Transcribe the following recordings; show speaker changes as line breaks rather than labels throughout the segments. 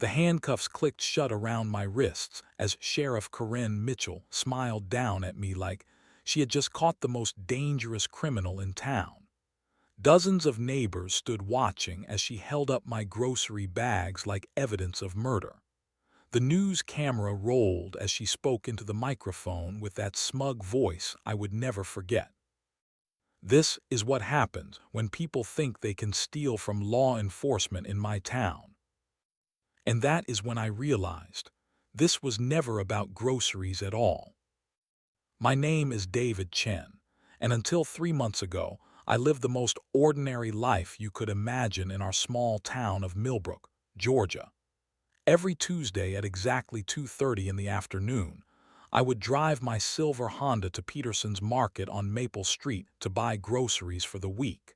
The handcuffs clicked shut around my wrists as Sheriff Corinne Mitchell smiled down at me like she had just caught the most dangerous criminal in town. Dozens of neighbors stood watching as she held up my grocery bags like evidence of murder. The news camera rolled as she spoke into the microphone with that smug voice I would never forget. This is what happens when people think they can steal from law enforcement in my town. And that is when I realized this was never about groceries at all. My name is David Chen, and until 3 months ago, I lived the most ordinary life you could imagine in our small town of Millbrook, Georgia. Every Tuesday at exactly 2:30 in the afternoon, I would drive my silver Honda to Peterson's Market on Maple Street to buy groceries for the week.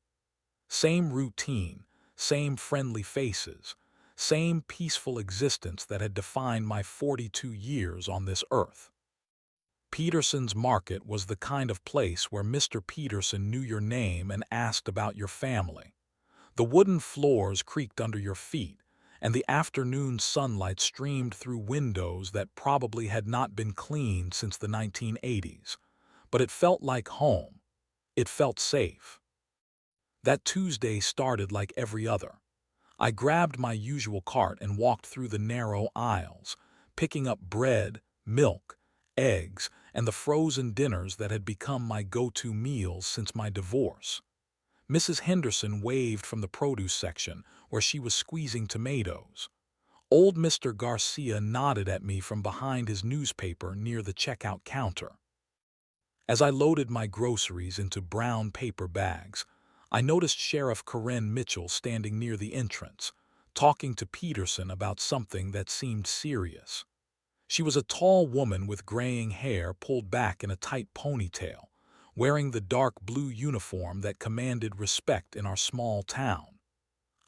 Same routine, same friendly faces, same peaceful existence that had defined my 42 years on this earth. Peterson's Market was the kind of place where Mr. Peterson knew your name and asked about your family. The wooden floors creaked under your feet, and the afternoon sunlight streamed through windows that probably had not been cleaned since the 1980s. But it felt like home. It felt safe. That Tuesday started like every other. I grabbed my usual cart and walked through the narrow aisles, picking up bread, milk, eggs, and the frozen dinners that had become my go-to meals since my divorce. Mrs. Henderson waved from the produce section where she was squeezing tomatoes. Old Mr. Garcia nodded at me from behind his newspaper near the checkout counter. As I loaded my groceries into brown paper bags, I noticed Sheriff Corinne Mitchell standing near the entrance, talking to Peterson about something that seemed serious. She was a tall woman with graying hair pulled back in a tight ponytail, wearing the dark blue uniform that commanded respect in our small town.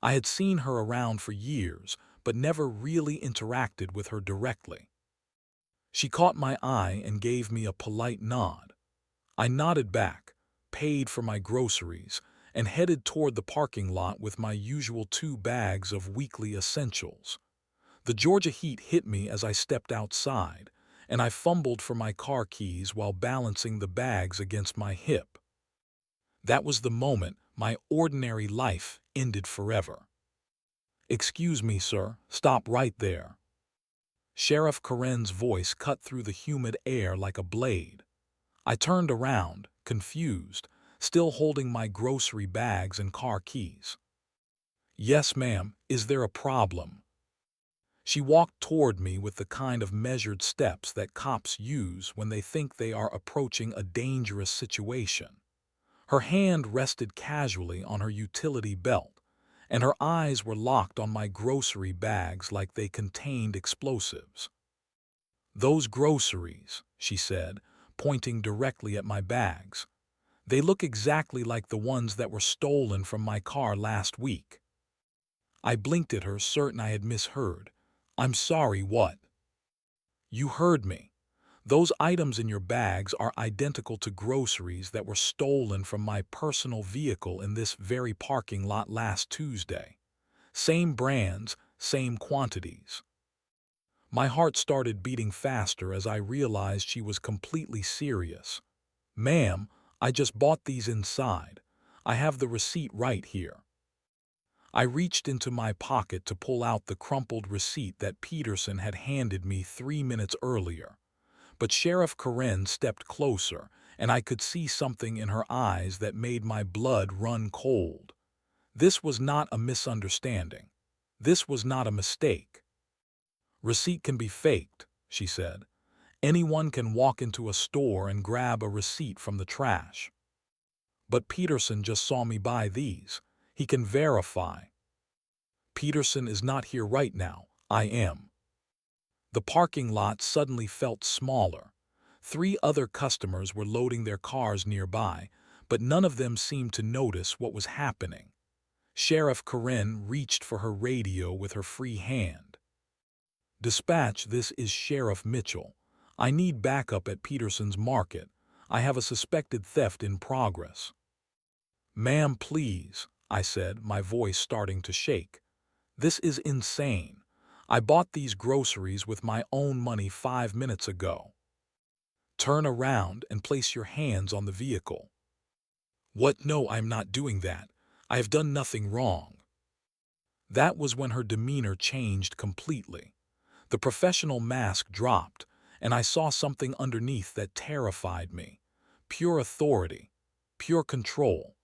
I had seen her around for years, but never really interacted with her directly. She caught my eye and gave me a polite nod. I nodded back, paid for my groceries, and headed toward the parking lot with my usual 2 bags of weekly essentials. The Georgia heat hit me as I stepped outside, and I fumbled for my car keys while balancing the bags against my hip. That was the moment my ordinary life ended forever. "Excuse me, sir, stop right there." Sheriff Corinne's voice cut through the humid air like a blade. I turned around, confused, still holding my grocery bags and car keys. "Yes, ma'am, is there a problem?" She walked toward me with the kind of measured steps that cops use when they think they are approaching a dangerous situation. Her hand rested casually on her utility belt, and her eyes were locked on my grocery bags like they contained explosives. "Those groceries," she said, pointing directly at my bags. "They look exactly like the ones that were stolen from my car last week." I blinked at her, certain I had misheard. "I'm sorry, what?" "You heard me. Those items in your bags are identical to groceries that were stolen from my personal vehicle in this very parking lot last Tuesday. Same brands, same quantities." My heart started beating faster as I realized she was completely serious. "Ma'am, I just bought these inside. I have the receipt right here." I reached into my pocket to pull out the crumpled receipt that Peterson had handed me 3 minutes earlier. But Sheriff Corinne stepped closer, and I could see something in her eyes that made my blood run cold. This was not a misunderstanding. This was not a mistake. "Receipt can be faked," she said. "Anyone can walk into a store and grab a receipt from the trash. But Peterson just saw me buy these. He can verify." "Peterson is not here right now. I am." The parking lot suddenly felt smaller. 3 other customers were loading their cars nearby, but none of them seemed to notice what was happening. Sheriff Corinne reached for her radio with her free hand. "Dispatch, this is Sheriff Mitchell. I need backup at Peterson's Market. I have a suspected theft in progress." "Ma'am, please," I said, my voice starting to shake. "This is insane. I bought these groceries with my own money 5 minutes ago. Turn around and place your hands on the vehicle. What? No, I'm not doing that. I have done nothing wrong. That was when her demeanor changed completely. The professional mask dropped, and I saw something underneath that terrified me. Pure authority, pure control,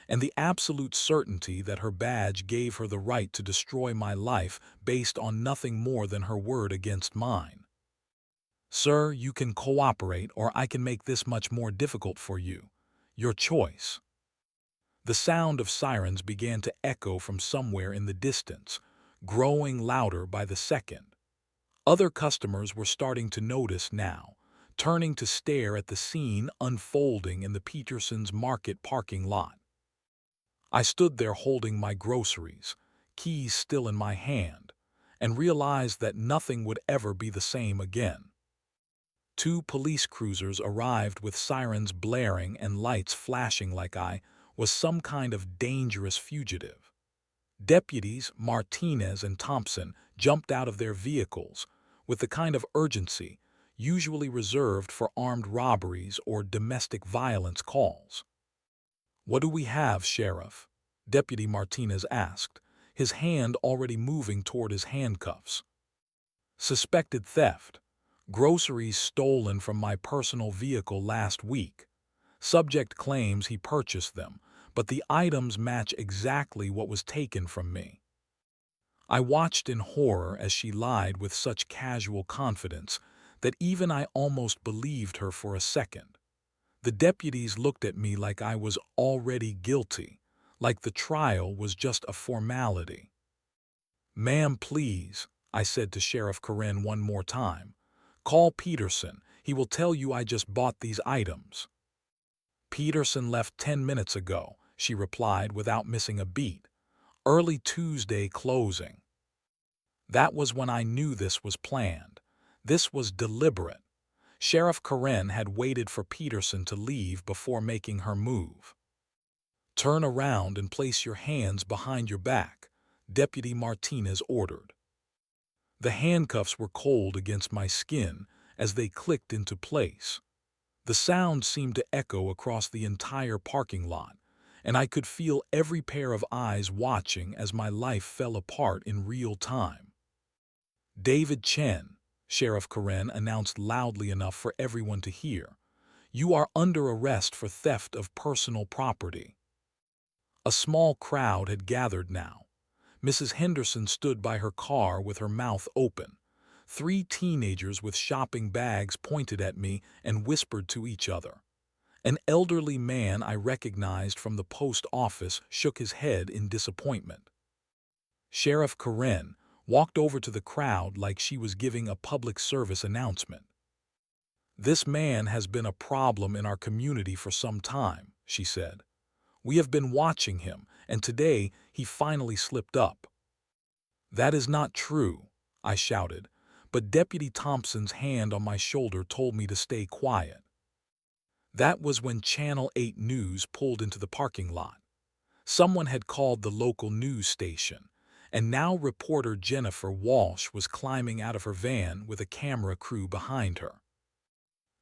and the absolute certainty that her badge gave her the right to destroy my life based on nothing more than her word against mine. Sir, you can cooperate or I can make this much more difficult for you. Your choice. The sound of sirens began to echo from somewhere in the distance, growing louder by the second. Other customers were starting to notice now, turning to stare at the scene unfolding in the Peterson's Market parking lot. I stood there holding my groceries, keys still in my hand, and realized that nothing would ever be the same again. Two police cruisers arrived with sirens blaring and lights flashing like I was some kind of dangerous fugitive. Deputies Martinez and Thompson jumped out of their vehicles with the kind of urgency usually reserved for armed robberies or domestic violence calls. "What do we have, Sheriff?" Deputy Martinez asked, his hand already moving toward his handcuffs. "Suspected theft. Groceries stolen from my personal vehicle last week. Subject claims he purchased them, but the items match exactly what was taken from me." I watched in horror as she lied with such casual confidence that even I almost believed her for a second. The deputies looked at me like I was already guilty, like the trial was just a formality. "Ma'am, please," I said to Sheriff Corinne one more time. "Call Peterson. He will tell you I just bought these items." "Peterson left 10 minutes ago," she replied without missing a beat. "Early Tuesday closing." That was when I knew this was planned. This was deliberate. Sheriff Corinne had waited for Peterson to leave before making her move. "Turn around and place your hands behind your back," Deputy Martinez ordered. The handcuffs were cold against my skin as they clicked into place. The sound seemed to echo across the entire parking lot, and I could feel every pair of eyes watching as my life fell apart in real time. "David Chen," Sheriff Corinne announced loudly enough for everyone to hear, "you are under arrest for theft of personal property." A small crowd had gathered now. Mrs. Henderson stood by her car with her mouth open. Three teenagers with shopping bags pointed at me and whispered to each other. An elderly man I recognized from the post office shook his head in disappointment. Sheriff Corinne walked over to the crowd like she was giving a public service announcement. "This man has been a problem in our community for some time," she said. "We have been watching him, and today he finally slipped up." "That is not true," I shouted, but Deputy Thompson's hand on my shoulder told me to stay quiet. That was when Channel 8 News pulled into the parking lot. Someone had called the local news station, and now reporter Jennifer Walsh was climbing out of her van with a camera crew behind her.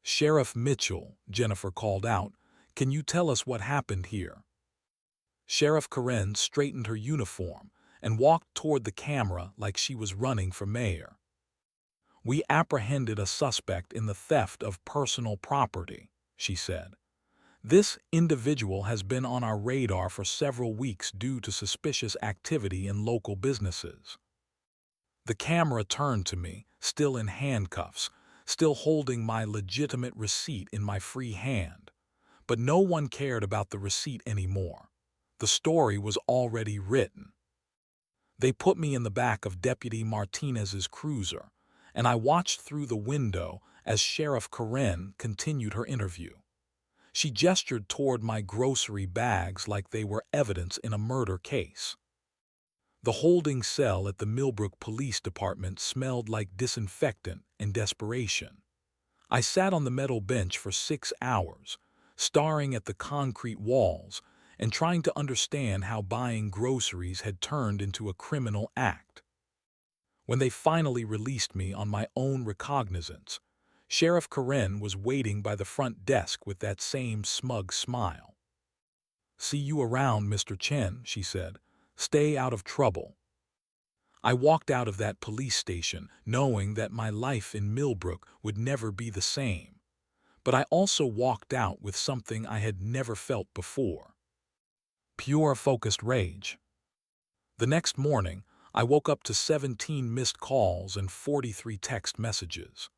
"Sheriff Mitchell," Jennifer called out, "can you tell us what happened here?" Sheriff Corinne straightened her uniform and walked toward the camera like she was running for mayor. "We apprehended a suspect in the theft of personal property," she said. "This individual has been on our radar for several weeks due to suspicious activity in local businesses." The camera turned to me, still in handcuffs, still holding my legitimate receipt in my free hand. But no one cared about the receipt anymore. The story was already written. They put me in the back of Deputy Martinez's cruiser, and I watched through the window as Sheriff Corinne continued her interview. She gestured toward my grocery bags like they were evidence in a murder case. The holding cell at the Millbrook Police Department smelled like disinfectant and desperation. I sat on the metal bench for 6 hours, staring at the concrete walls and trying to understand how buying groceries had turned into a criminal act. When they finally released me on my own recognizance, Sheriff Karen was waiting by the front desk with that same smug smile. "See you around, Mr. Chen," she said. "Stay out of trouble." I walked out of that police station knowing that my life in Millbrook would never be the same. But I also walked out with something I had never felt before. Pure focused rage. The next morning, I woke up to 17 missed calls and 43 text messages.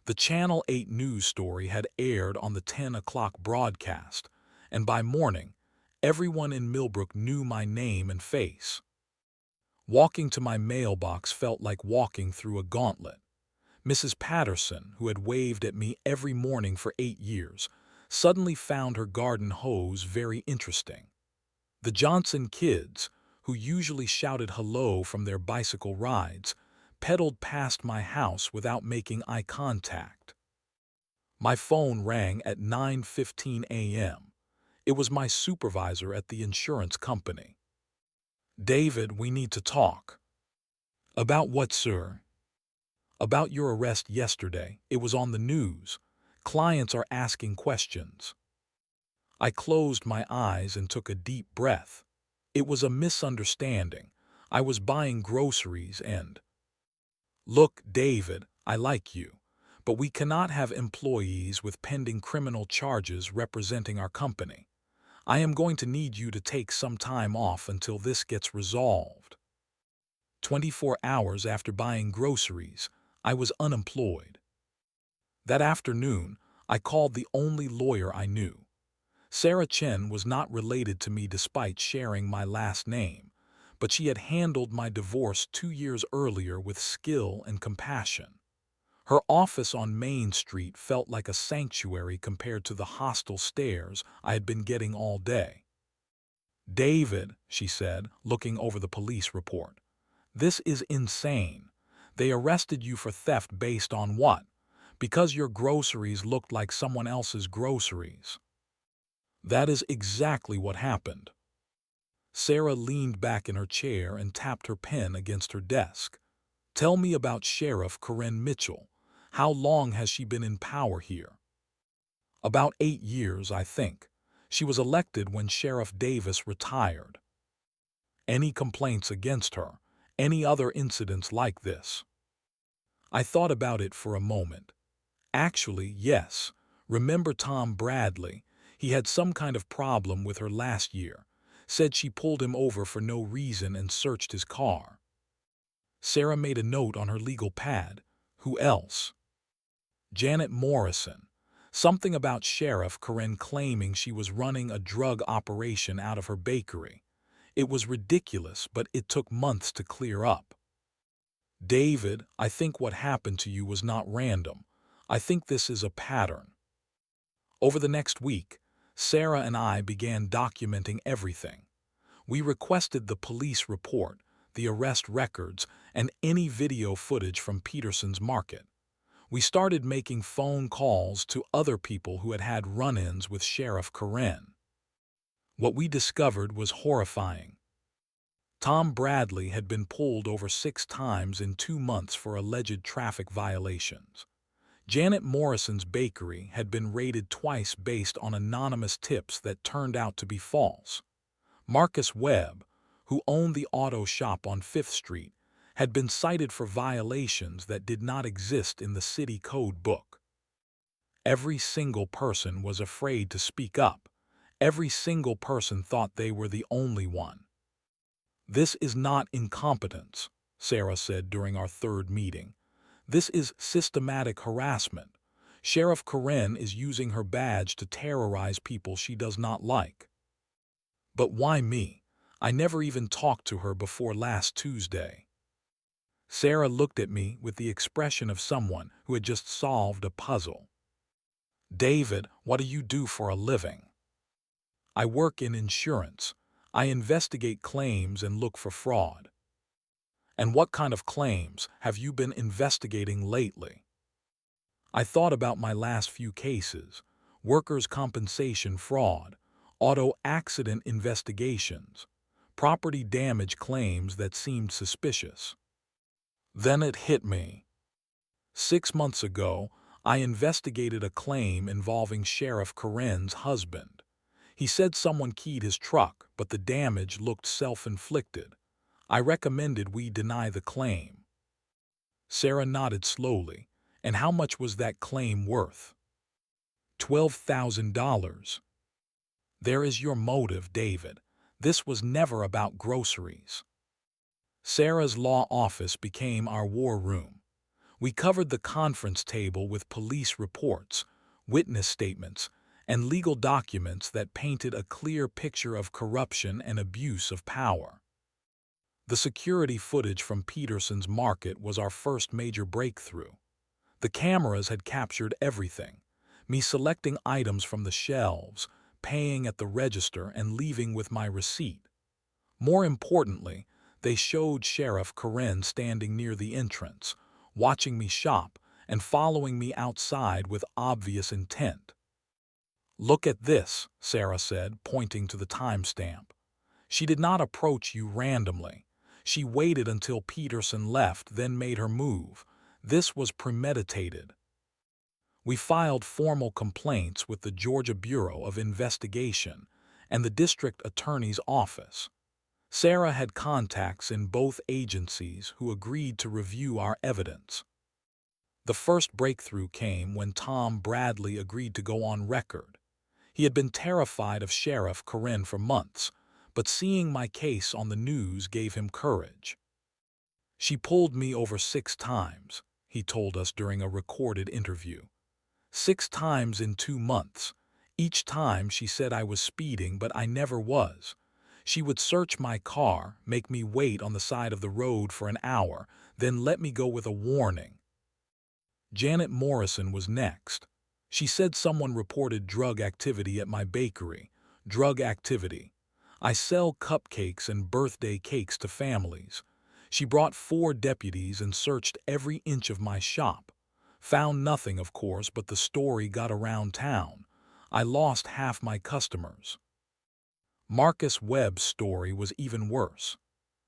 The Channel 8 news story had aired on the 10 o'clock broadcast, and by morning, everyone in Millbrook knew my name and face. Walking to my mailbox felt like walking through a gauntlet. Mrs. Patterson, who had waved at me every morning for 8 years, suddenly found her garden hose very interesting. The Johnson kids, who usually shouted hello from their bicycle rides, pedaled past my house without making eye contact. My phone rang at 9:15 a.m. It was my supervisor at the insurance company. "David, we need to talk." "About what, sir?" "About your arrest yesterday. It was on the news. Clients are asking questions." I closed my eyes and took a deep breath. It was a misunderstanding. I was buying groceries and... "Look, David, I like you, but we cannot have employees with pending criminal charges representing our company. I am going to need you to take some time off until this gets resolved." 24 hours after buying groceries, I was unemployed. That afternoon, I called the only lawyer I knew. Sarah Chen was not related to me despite sharing my last name, but she had handled my divorce 2 years earlier with skill and compassion. Her office on Main Street felt like a sanctuary compared to the hostile stares I had been getting all day. "David," she said, looking over the police report, "this is insane. They arrested you for theft based on what? Because your groceries looked like someone else's groceries." "That is exactly what happened." Sarah leaned back in her chair and tapped her pen against her desk. "Tell me about Sheriff Karen Mitchell. How long has she been in power here?" "About 8 years, I think. She was elected when Sheriff Davis retired." "Any complaints against her? Any other incidents like this?" I thought about it for a moment. "Actually, yes. Remember Tom Bradley? He had some kind of problem with her last year. Said she pulled him over for no reason and searched his car." Sarah made a note on her legal pad. "Who else?" "Janet Morrison. Something about Sheriff Karen claiming she was running a drug operation out of her bakery. It was ridiculous, but it took months to clear up." "David, I think what happened to you was not random. I think this is a pattern." Over the next week, Sarah and I began documenting everything. We requested the police report, the arrest records, and any video footage from Peterson's Market. We started making phone calls to other people who had had run-ins with Sheriff Karen. What we discovered was horrifying. Tom Bradley had been pulled over 6 times in 2 months for alleged traffic violations. Janet Morrison's bakery had been raided twice based on anonymous tips that turned out to be false. Marcus Webb, who owned the auto shop on 5th Street, had been cited for violations that did not exist in the city code book. Every single person was afraid to speak up. Every single person thought they were the only one. "This is not incompetence," Sarah said during our third meeting. "This is systematic harassment. Sheriff Karen is using her badge to terrorize people she does not like." "But why me? I never even talked to her before last Tuesday." Sarah looked at me with the expression of someone who had just solved a puzzle. "David, what do you do for a living?" "I work in insurance. I investigate claims and look for fraud." "And what kind of claims have you been investigating lately?" I thought about my last few cases: workers' compensation fraud, auto accident investigations, property damage claims that seemed suspicious. Then it hit me. 6 months ago, I investigated a claim involving Sheriff Corinne's husband. He said someone keyed his truck, but the damage looked self-inflicted. I recommended we deny the claim. Sarah nodded slowly. And how much was that claim worth? $12,000. There is your motive, David. This was never about groceries. Sarah's law office became our war room. We covered the conference table with police reports, witness statements, and legal documents that painted a clear picture of corruption and abuse of power. The security footage from Peterson's Market was our first major breakthrough. The cameras had captured everything, me selecting items from the shelves, paying at the register, and leaving with my receipt. More importantly, they showed Sheriff Corinne standing near the entrance, watching me shop and following me outside with obvious intent. "Look at this," Sarah said, pointing to the timestamp. "She did not approach you randomly. She waited until Peterson left, then made her move. This was premeditated." We filed formal complaints with the Georgia Bureau of Investigation and the District Attorney's Office. Sarah had contacts in both agencies who agreed to review our evidence. The first breakthrough came when Tom Bradley agreed to go on record. He had been terrified of Sheriff Corinne for months, but seeing my case on the news gave him courage. "She pulled me over 6 times, he told us during a recorded interview. 6 times in 2 months. Each time she said I was speeding, but I never was. She would search my car, make me wait on the side of the road for an hour, then let me go with a warning." Janet Morrison was next. She said someone reported drug activity at my bakery. Drug activity. I sell cupcakes and birthday cakes to families. She brought 4 deputies and searched every inch of my shop. Found nothing, of course, but the story got around town. I lost half my customers. Marcus Webb's story was even worse.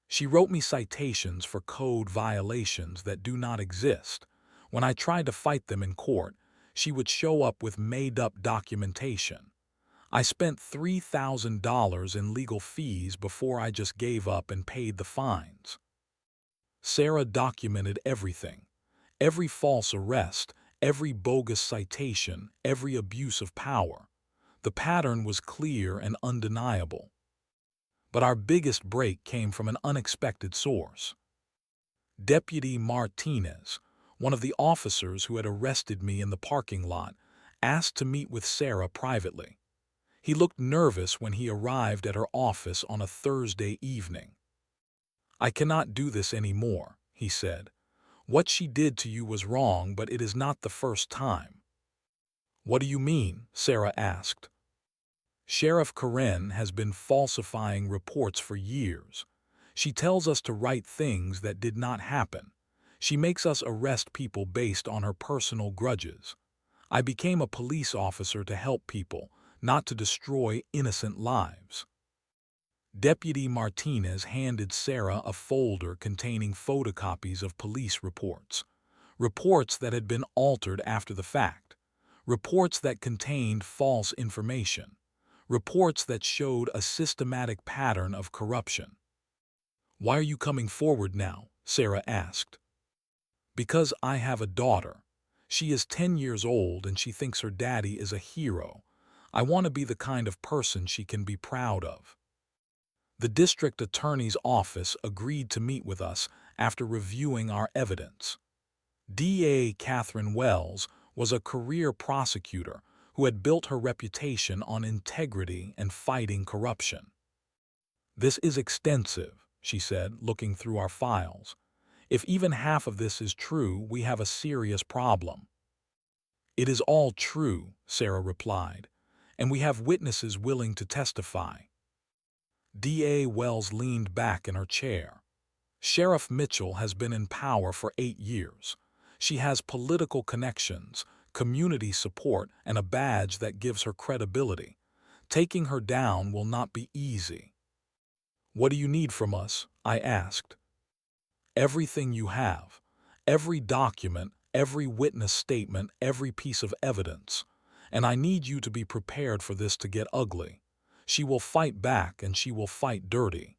She wrote me citations for code violations that do not exist. When I tried to fight them in court, she would show up with made-up documentation. I spent $3,000 in legal fees before I just gave up and paid the fines. Sarah documented everything. Every false arrest, every bogus citation, every abuse of power. The pattern was clear and undeniable. But our biggest break came from an unexpected source. Deputy Martinez, one of the officers who had arrested me in the parking lot, asked to meet with Sarah privately. He looked nervous when he arrived at her office on a Thursday evening. "I cannot do this anymore," he said. "What she did to you was wrong, but it is not the first time." "What do you mean?" Sarah asked. "Sheriff Corinne has been falsifying reports for years. She tells us to write things that did not happen. She makes us arrest people based on her personal grudges. I became a police officer to help people, not to destroy innocent lives." Deputy Martinez handed Sarah a folder containing photocopies of police reports. Reports that had been altered after the fact. Reports that contained false information. Reports that showed a systematic pattern of corruption. "Why are you coming forward now?" Sarah asked. "Because I have a daughter. She is 10 years old and she thinks her daddy is a hero. I want to be the kind of person she can be proud of." The district attorney's office agreed to meet with us after reviewing our evidence. DA Catherine Wells was a career prosecutor who had built her reputation on integrity and fighting corruption. "This is extensive," she said, looking through our files. "If even half of this is true, we have a serious problem." "It is all true," Sarah replied, "and we have witnesses willing to testify." DA Wells leaned back in her chair. "Sheriff Mitchell has been in power for 8 years. She has political connections, community support, and a badge that gives her credibility. Taking her down will not be easy." "What do you need from us?" I asked. Everything you have. Every document, every witness statement, every piece of evidence. And I need you to be prepared for this to get ugly. She will fight back, and she will fight dirty.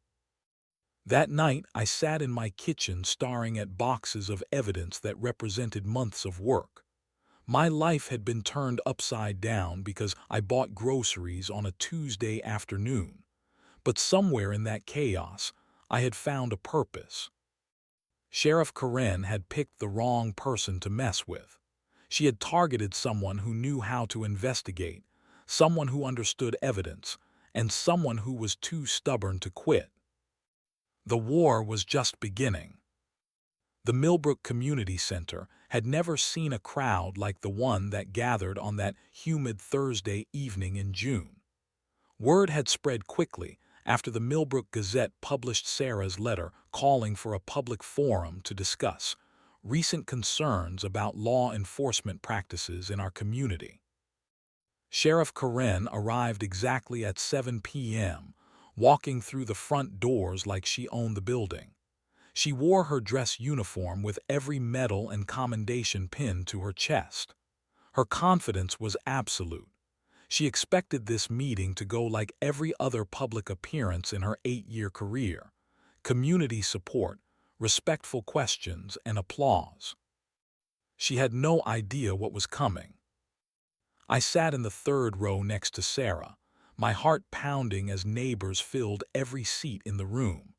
That night, I sat in my kitchen staring at boxes of evidence that represented months of work. My life had been turned upside down because I bought groceries on a Tuesday afternoon. But somewhere in that chaos, I had found a purpose. Sheriff Karen had picked the wrong person to mess with. She had targeted someone who knew how to investigate, someone who understood evidence, and someone who was too stubborn to quit. The war was just beginning. The Millbrook Community Center had never seen a crowd like the one that gathered on that humid Thursday evening in June. Word had spread quickly after the Millbrook Gazette published Sarah's letter calling for a public forum to discuss recent concerns about law enforcement practices in our community. Sheriff Karen arrived exactly at 7 p.m., walking through the front doors like she owned the building. She wore her dress uniform with every medal and commendation pinned to her chest. Her confidence was absolute. She expected this meeting to go like every other public appearance in her 8-year career: community support, respectful questions, and applause. She had no idea what was coming. I sat in the third row next to Sarah, my heart pounding as neighbors filled every seat in the room.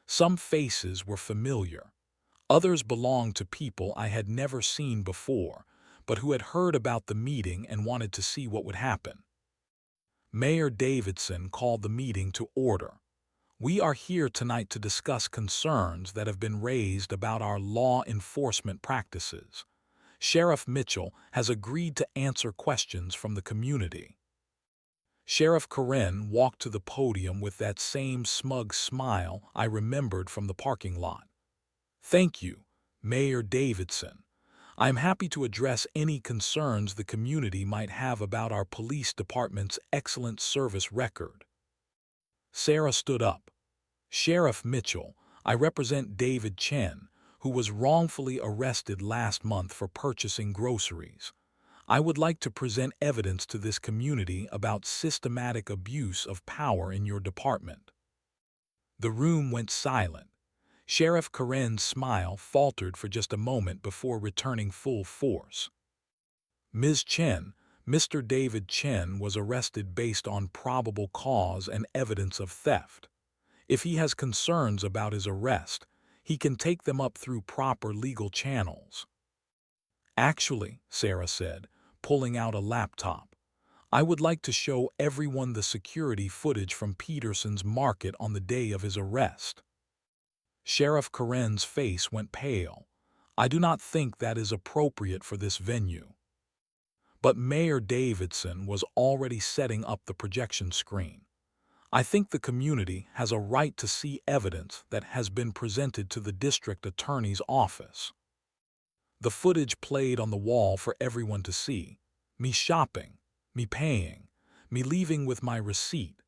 Some faces were familiar. Others belonged to people I had never seen before, but who had heard about the meeting and wanted to see what would happen. Mayor Davidson called the meeting to order. "We are here tonight to discuss concerns that have been raised about our law enforcement practices. Sheriff Mitchell has agreed to answer questions from the community." Sheriff Karen walked to the podium with that same smug smile I remembered from the parking lot. "Thank you, Mayor Davidson. I am happy to address any concerns the community might have about our police department's excellent service record." Sarah stood up. "Sheriff Mitchell, I represent David Chen, who was wrongfully arrested last month for purchasing groceries. I would like to present evidence to this community about systematic abuse of power in your department." The room went silent. Sheriff Karen's smile faltered for just a moment before returning full force. "Ms. Chen, Mr. David Chen was arrested based on probable cause and evidence of theft. If he has concerns about his arrest, he can take them up through proper legal channels." "Actually," Sarah said, pulling out a laptop, "I would like to show everyone the security footage from Peterson's Market on the day of his arrest." Sheriff Karen's face went pale. "I do not think that is appropriate for this venue." But Mayor Davidson was already setting up the projection screen. "I think the community has a right to see evidence that has been presented to the district attorney's office." The footage played on the wall for everyone to see. Me shopping, me paying, me leaving with my receipt.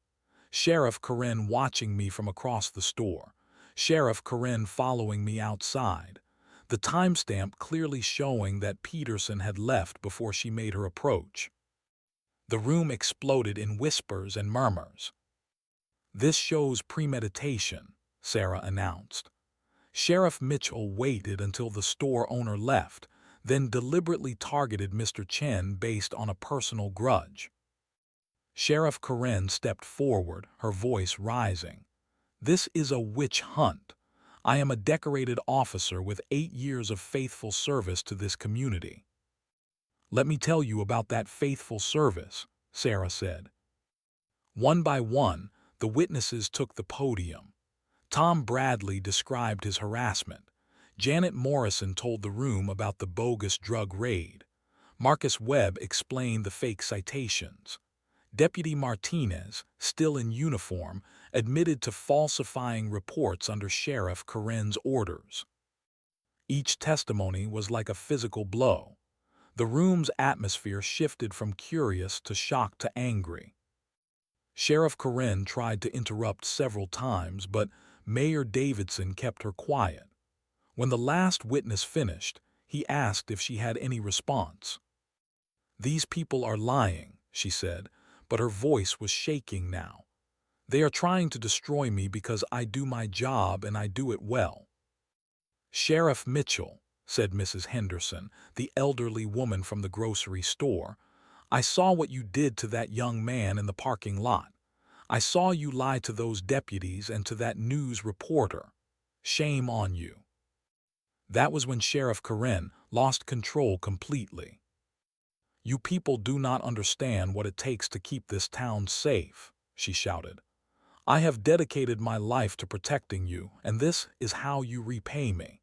Sheriff Karen watching me from across the store. Sheriff Karen following me outside. The timestamp clearly showing that Peterson had left before she made her approach. The room exploded in whispers and murmurs. "This shows premeditation," Sarah announced. Sheriff Mitchell waited until the store owner left, then deliberately targeted Mr. Chen based on a personal grudge. Sheriff Karen stepped forward, her voice rising. "This is a witch hunt. I am a decorated officer with 8 years of faithful service to this community." "Let me tell you about that faithful service," Sarah said. One by one, the witnesses took the podium. Tom Bradley described his harassment. Janet Morrison told the room about the bogus drug raid. Marcus Webb explained the fake citations. Deputy Martinez, still in uniform, admitted to falsifying reports under Sheriff Karen's orders. Each testimony was like a physical blow. The room's atmosphere shifted from curious to shocked to angry. Sheriff Karen tried to interrupt several times, but Mayor Davidson kept her quiet. When the last witness finished, he asked if she had any response. "These people are lying," she said, but her voice was shaking now. "They are trying to destroy me because I do my job and I do it well." "Sheriff Mitchell," said Mrs. Henderson, the elderly woman from the grocery store, "I saw what you did to that young man in the parking lot. I saw you lie to those deputies and to that news reporter. Shame on you." That was when Sheriff Karen lost control completely. "You people do not understand what it takes to keep this town safe," she shouted. "I have dedicated my life to protecting you, and this is how you repay me,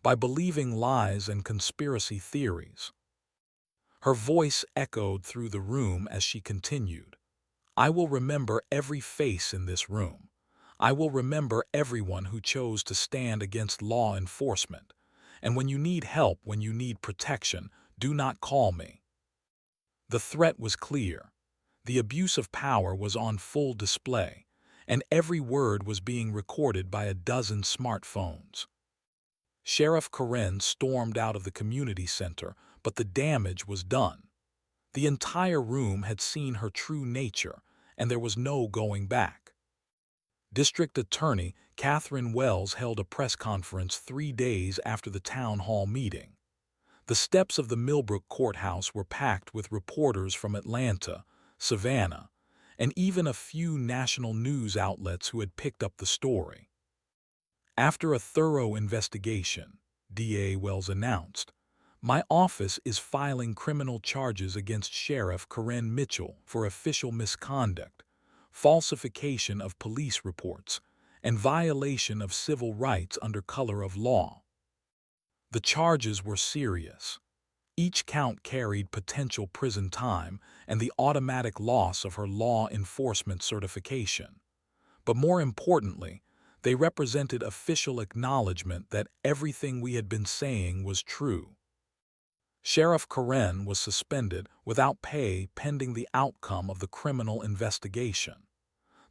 by believing lies and conspiracy theories." Her voice echoed through the room as she continued. "I will remember every face in this room. I will remember everyone who chose to stand against law enforcement. And when you need help, when you need protection, do not call me." The threat was clear. The abuse of power was on full display, and every word was being recorded by a dozen smartphones. Sheriff Karen stormed out of the community center, but the damage was done. The entire room had seen her true nature, and there was no going back. District Attorney Catherine Wells held a press conference 3 days after the town hall meeting. The steps of the Millbrook courthouse were packed with reporters from Atlanta, Savannah, and even a few national news outlets who had picked up the story. "After a thorough investigation," DA Wells announced, "my office is filing criminal charges against Sheriff Karen Mitchell for official misconduct, falsification of police reports, and violation of civil rights under color of law." The charges were serious. Each count carried potential prison time and the automatic loss of her law enforcement certification. But more importantly, they represented official acknowledgement that everything we had been saying was true. Sheriff Karen was suspended without pay pending the outcome of the criminal investigation.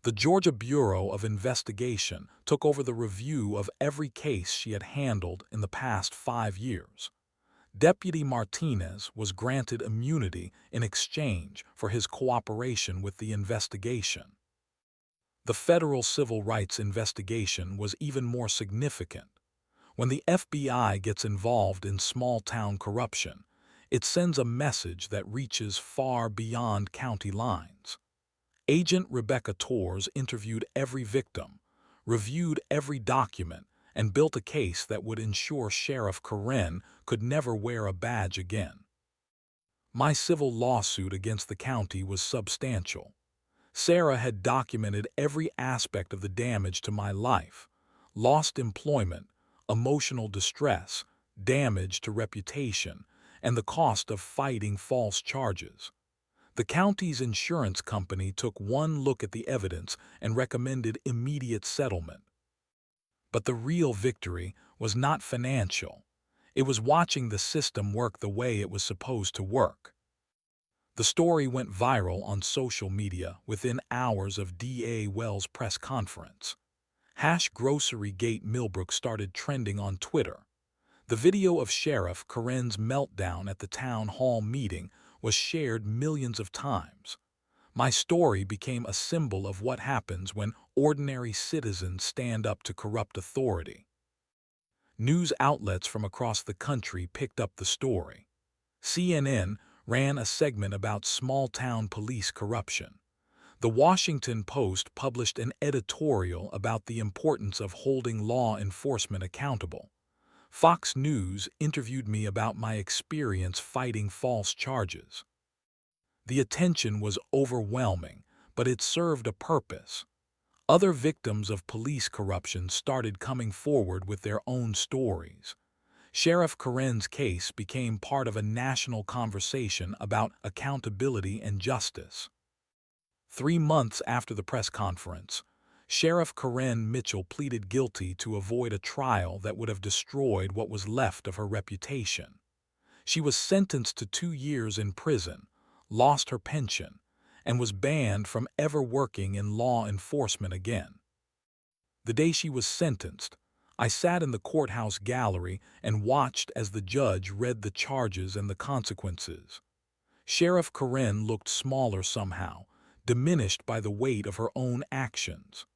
The Georgia Bureau of Investigation took over the review of every case she had handled in the past 5 years. Deputy Martinez was granted immunity in exchange for his cooperation with the investigation. The federal civil rights investigation was even more significant. When the FBI gets involved in small-town corruption, it sends a message that reaches far beyond county lines. Agent Rebecca Torres interviewed every victim, reviewed every document, and built a case that would ensure Sheriff Karen could never wear a badge again. My civil lawsuit against the county was substantial. Sarah had documented every aspect of the damage to my life: lost employment, emotional distress, damage to reputation, and the cost of fighting false charges. The county's insurance company took one look at the evidence and recommended immediate settlement. But the real victory was not financial. It was watching the system work the way it was supposed to work. The story went viral on social media within hours of DA Wells' press conference. #GroceryGate Millbrook started trending on Twitter. The video of Sheriff Karen's meltdown at the town hall meeting was shared millions of times. My story became a symbol of what happens when ordinary citizens stand up to corrupt authority. News outlets from across the country picked up the story. CNN ran a segment about small-town police corruption. The Washington Post published an editorial about the importance of holding law enforcement accountable. Fox News interviewed me about my experience fighting false charges. The attention was overwhelming, but it served a purpose. Other victims of police corruption started coming forward with their own stories. Sheriff Karen's case became part of a national conversation about accountability and justice. 3 months after the press conference, Sheriff Karen Mitchell pleaded guilty to avoid a trial that would have destroyed what was left of her reputation. She was sentenced to 2 years in prison, lost her pension, and was banned from ever working in law enforcement again. The day she was sentenced, I sat in the courthouse gallery and watched as the judge read the charges and the consequences. Sheriff Corinne looked smaller somehow, diminished by the weight of her own actions.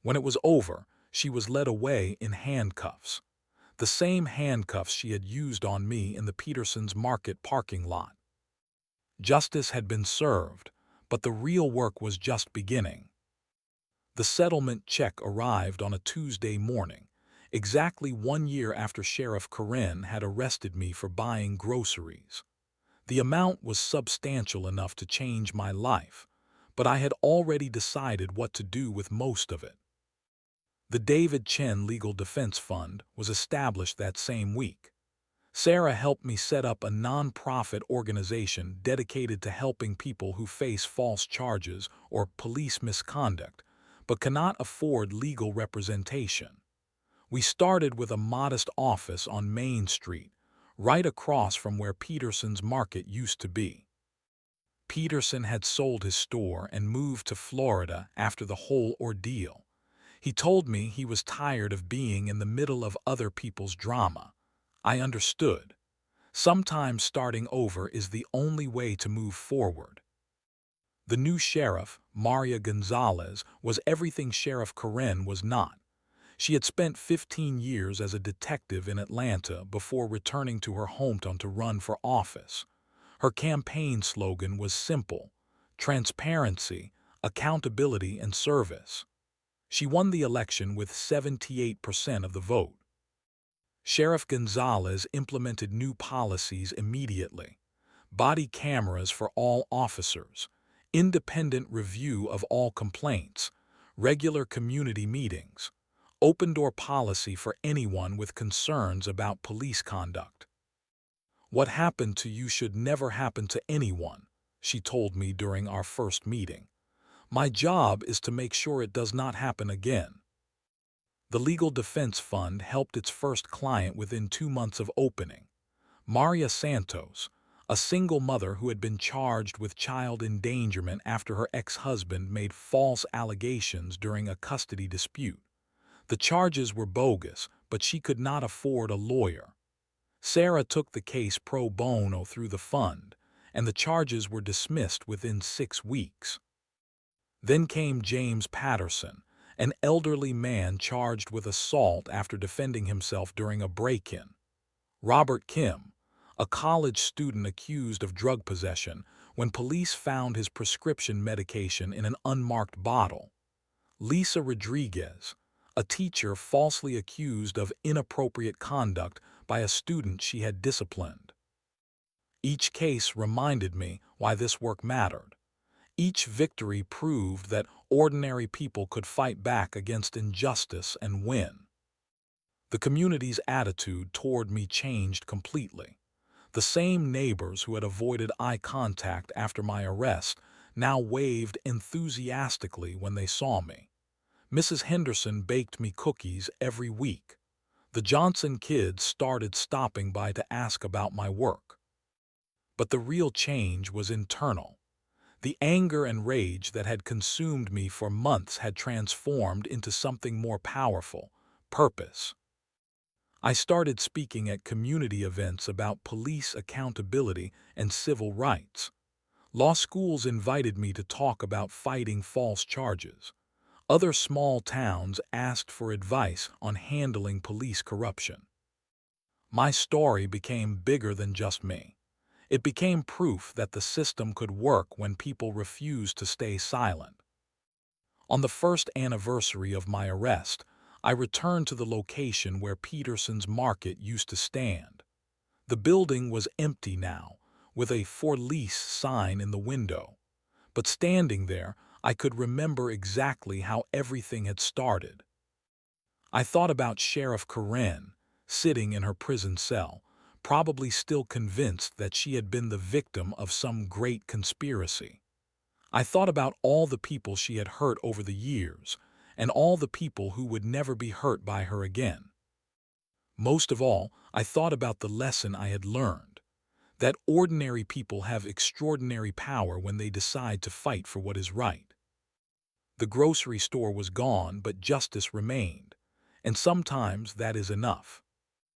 When it was over, she was led away in handcuffs, the same handcuffs she had used on me in the Peterson's Market parking lot. Justice had been served, but the real work was just beginning. The settlement check arrived on a Tuesday morning, exactly 1 year after Sheriff Corinne had arrested me for buying groceries. The amount was substantial enough to change my life, but I had already decided what to do with most of it. The David Chen Legal Defense Fund was established that same week. Sarah helped me set up a non-profit organization dedicated to helping people who face false charges or police misconduct, but cannot afford legal representation. We started with a modest office on Main Street, right across from where Peterson's Market used to be. Peterson had sold his store and moved to Florida after the whole ordeal. He told me he was tired of being in the middle of other people's drama. I understood. Sometimes starting over is the only way to move forward. The new sheriff, Maria Gonzalez, was everything Sheriff Corinne was not. She had spent 15 years as a detective in Atlanta before returning to her hometown to run for office. Her campaign slogan was simple: transparency, accountability, and service. She won the election with 78% of the vote. Sheriff Gonzalez implemented new policies immediately: body cameras for all officers, independent review of all complaints, regular community meetings, open-door policy for anyone with concerns about police conduct. "What happened to you should never happen to anyone," she told me during our first meeting. "My job is to make sure it does not happen again." The Legal Defense Fund helped its first client within 2 months of opening. Maria Santos, a single mother who had been charged with child endangerment after her ex-husband made false allegations during a custody dispute. The charges were bogus, but she could not afford a lawyer. Sarah took the case pro bono through the fund, and the charges were dismissed within 6 weeks. Then came James Patterson, an elderly man charged with assault after defending himself during a break-in. Robert Kim, a college student accused of drug possession when police found his prescription medication in an unmarked bottle. Lisa Rodriguez, a teacher falsely accused of inappropriate conduct by a student she had disciplined. Each case reminded me why this work mattered. Each victory proved that ordinary people could fight back against injustice and win. The community's attitude toward me changed completely. The same neighbors who had avoided eye contact after my arrest now waved enthusiastically when they saw me. Mrs. Henderson baked me cookies every week. The Johnson kids started stopping by to ask about my work. But the real change was internal. The anger and rage that had consumed me for months had transformed into something more powerful: purpose. I started speaking at community events about police accountability and civil rights. Law schools invited me to talk about fighting false charges. Other small towns asked for advice on handling police corruption. My story became bigger than just me. It became proof that the system could work when people refused to stay silent. On the first anniversary of my arrest, I returned to the location where Peterson's Market used to stand. The building was empty now, with a "for lease" sign in the window. But standing there, I could remember exactly how everything had started. I thought about Sheriff Corinne, sitting in her prison cell, probably still convinced that she had been the victim of some great conspiracy. I thought about all the people she had hurt over the years, and all the people who would never be hurt by her again. Most of all, I thought about the lesson I had learned: that ordinary people have extraordinary power when they decide to fight for what is right. The grocery store was gone, but justice remained. and sometimes that is enough.